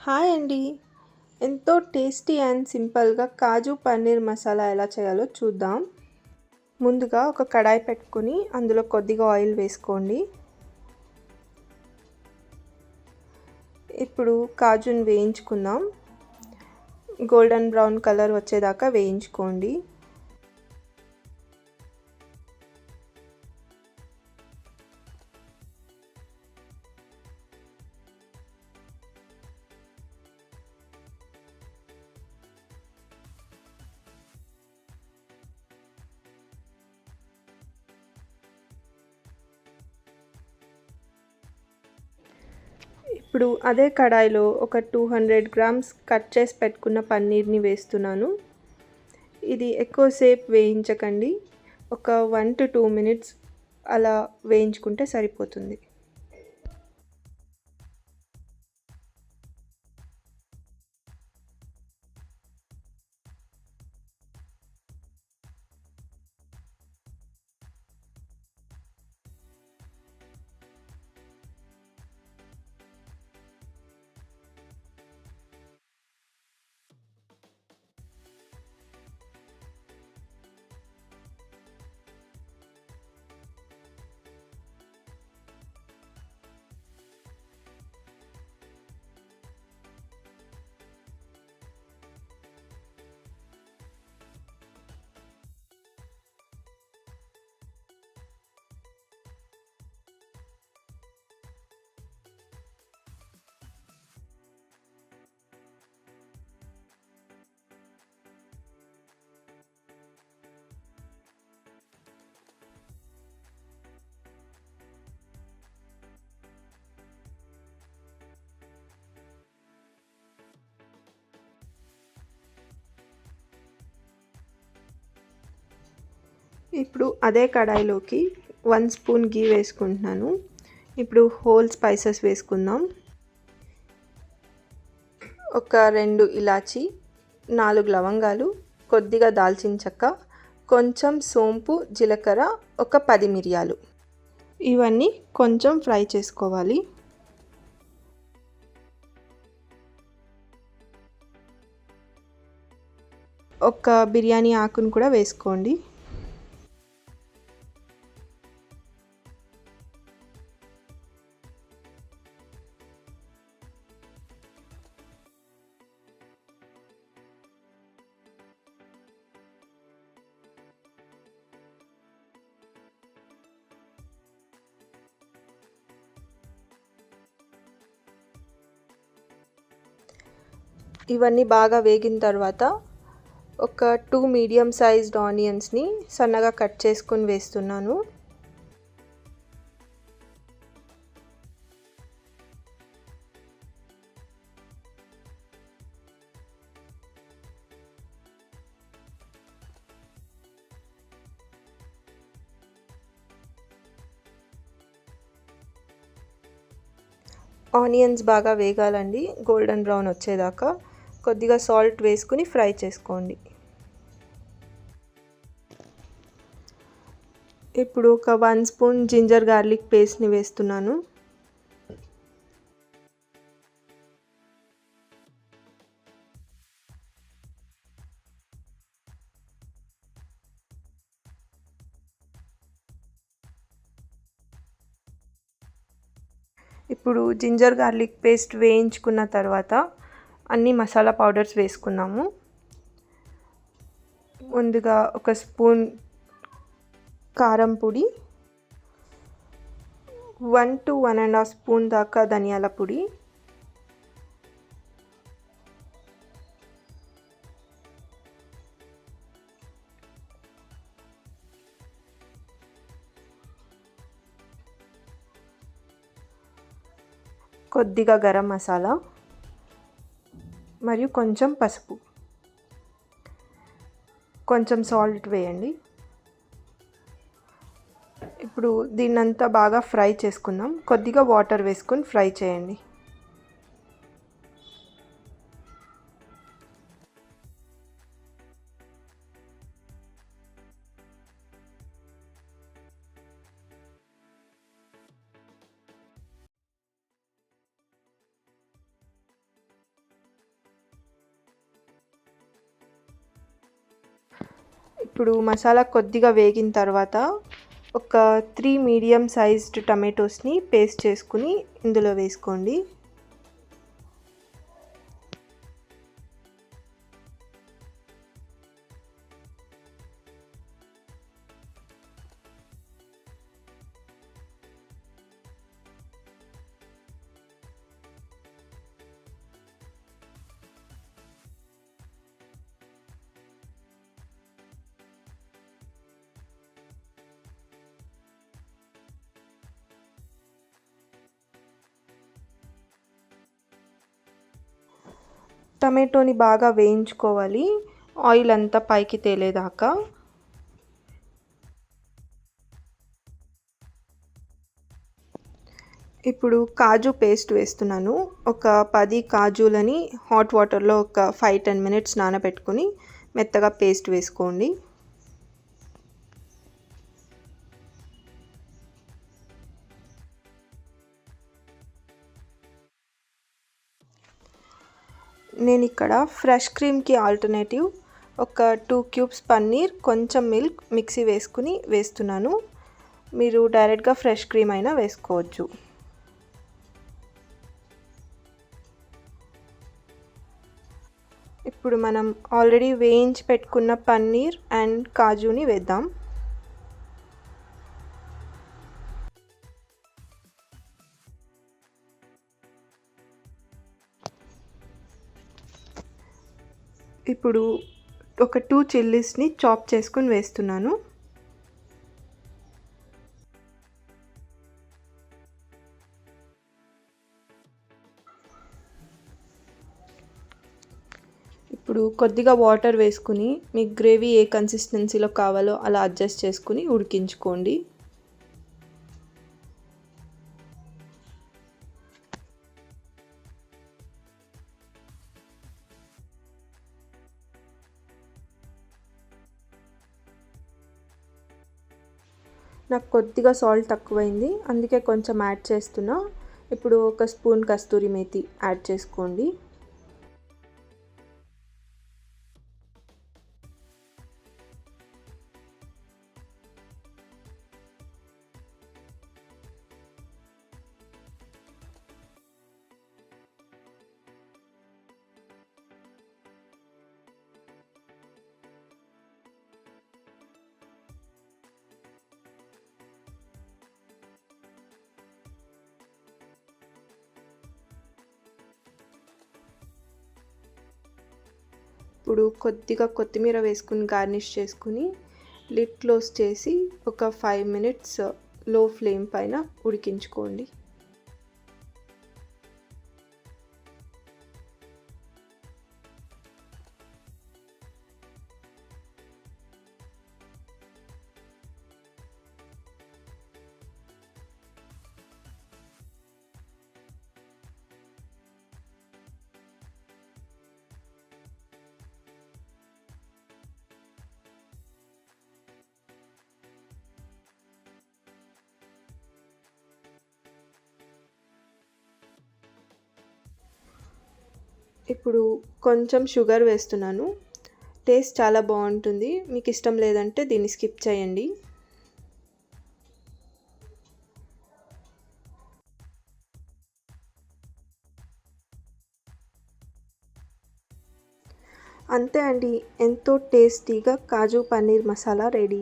Hi అండి. ఎంతో tasty and సింపుల్‌గా కాజు పన్నీర్ మసాలా ఎలా చేయాలో చూద్దాం. ముందుగా ఒక కడాయి పెట్టుకొని అందులో కొద్దిగా ఆయిల్ వేసుకోండి. ఇప్పుడు కాజుని వేయించుకుందాం. గోల్డెన్ బ్రౌన్ కలర్ వచ్చేదాకా వేయించుకోండి. ఇప్పుడు అదే కడాయిలో ఒక 200 గ్రామ్స్ కట్ చేసి పెట్టుకున్న పన్నీర్ని వేస్తున్నాను. ఇది ఎక్కువసేపు వేయించకండి. ఒక 1 to 2 మినిట్స్ అలా వేయించుకుంటే సరిపోతుంది. ఇప్పుడు అదే కడాయిలోకి 1 స్పూన్ గీ వేసుకుంటున్నాను. ఇప్పుడు హోల్ స్పైసెస్ వేసుకుందాం. ఒక 2 ఇలాచి, 4 లవంగాలు, కొద్దిగా దాల్చిన చెక్క, కొంచెం సోంపు, జీలకర్ర, ఒక 10 మిరియాలు. ఇవన్నీ కొంచెం ఫ్రై చేసుకోవాలి. ఒక బిర్యానీ ఆకును కూడా వేసుకోండి. ఇవన్నీ బాగా వేగిన తర్వాత ఒక 2 మీడియం సైజ్డ్ ఆనియన్స్ని సన్నగా కట్ చేసుకొని వేస్తున్నాను. ఆనియన్స్ బాగా వేగాలండి, గోల్డెన్ బ్రౌన్ వచ్చేదాకా. కొద్దిగా సాల్ట్ వేసుకుని ఫ్రై చేసుకోండి. ఇప్పుడు ఒక 1 స్పూన్ జింజర్ గార్లిక్ పేస్ట్ని వేస్తున్నాను. ఇప్పుడు జింజర్ గార్లిక్ పేస్ట్ వేయించుకున్న తర్వాత అన్ని మసాలా పౌడర్స్ వేసుకుందాము. ముందుగా ఒక స్పూన్ కారం పొడి, 1 to 1.5 స్పూన్ దాకా ధనియాల పొడి, కొద్దిగా గరం మసాలా మరియు కొంచెం పసుపు, కొంచెం సాల్ట్ వేయండి. ఇప్పుడు దీన్నంతా బాగా ఫ్రై చేసుకుందాం. కొద్దిగా వాటర్ వేసుకొని ఫ్రై చేయండి. ఇప్పుడు మసాలా కొద్దిగా వేగిన తర్వాత ఒక 3 మీడియం సైజ్డ్ టమాటోస్ని పేస్ట్ చేసుకుని ఇందులో వేసుకోండి. టమాటోని బాగా వేయించుకోవాలి, ఆయిల్ అంతా పైకి తేలేదాకా. ఇప్పుడు కాజు పేస్ట్ వేస్తున్నాను. ఒక 10 కాజులని హాట్ వాటర్లో ఒక 5-10 మినిట్స్ నానబెట్టుకుని మెత్తగా పేస్ట్ వేసుకోండి. నేను ఇక్కడ ఫ్రెష్ క్రీమ్కి ఆల్టర్నేటివ్ ఒక 2 క్యూబ్స్ పన్నీర్, కొంచెం మిల్క్ మిక్సీ వేసుకుని వేస్తున్నాను. మీరు డైరెక్ట్గా ఫ్రెష్ క్రీమ్ అయినా వేసుకోవచ్చు. ఇప్పుడు మనం ఆల్రెడీ వేయించి పెట్టుకున్న పన్నీర్ అండ్ కాజుని వేద్దాం. ఇప్పుడు ఒక 2 చిల్లీస్ని చాప్ చేసుకుని వేస్తున్నాను. ఇప్పుడు కొద్దిగా వాటర్ వేసుకుని మీకు గ్రేవీ ఏ కన్సిస్టెన్సీలో కావాలో అలా అడ్జస్ట్ చేసుకుని ఉడికించుకోండి. నాకు కొద్దిగా సాల్ట్ తక్కువైంది, అందుకే కొంచెం యాడ్ చేస్తున్నా. ఇప్పుడు ఒక స్పూన్ కస్తూరి మేతి యాడ్ చేసుకోండి. ఇప్పుడు కొద్దిగా కొత్తిమీర వేసుకుని గార్నిష్ చేసుకుని లిడ్ క్లోజ్ చేసి ఒక 5 మినిట్స్ లో ఫ్లేమ్ పైన ఉడికించుకోండి. ఇప్పుడు కొంచెం షుగర్ వేస్తున్నాను. టేస్ట్ చాలా బాగుంటుంది. మీకు ఇష్టం లేదంటే దీన్ని స్కిప్ చేయండి. అంతే అండి, ఎంతో టేస్టీగా కాజు పన్నీర్ మసాలా రెడీ.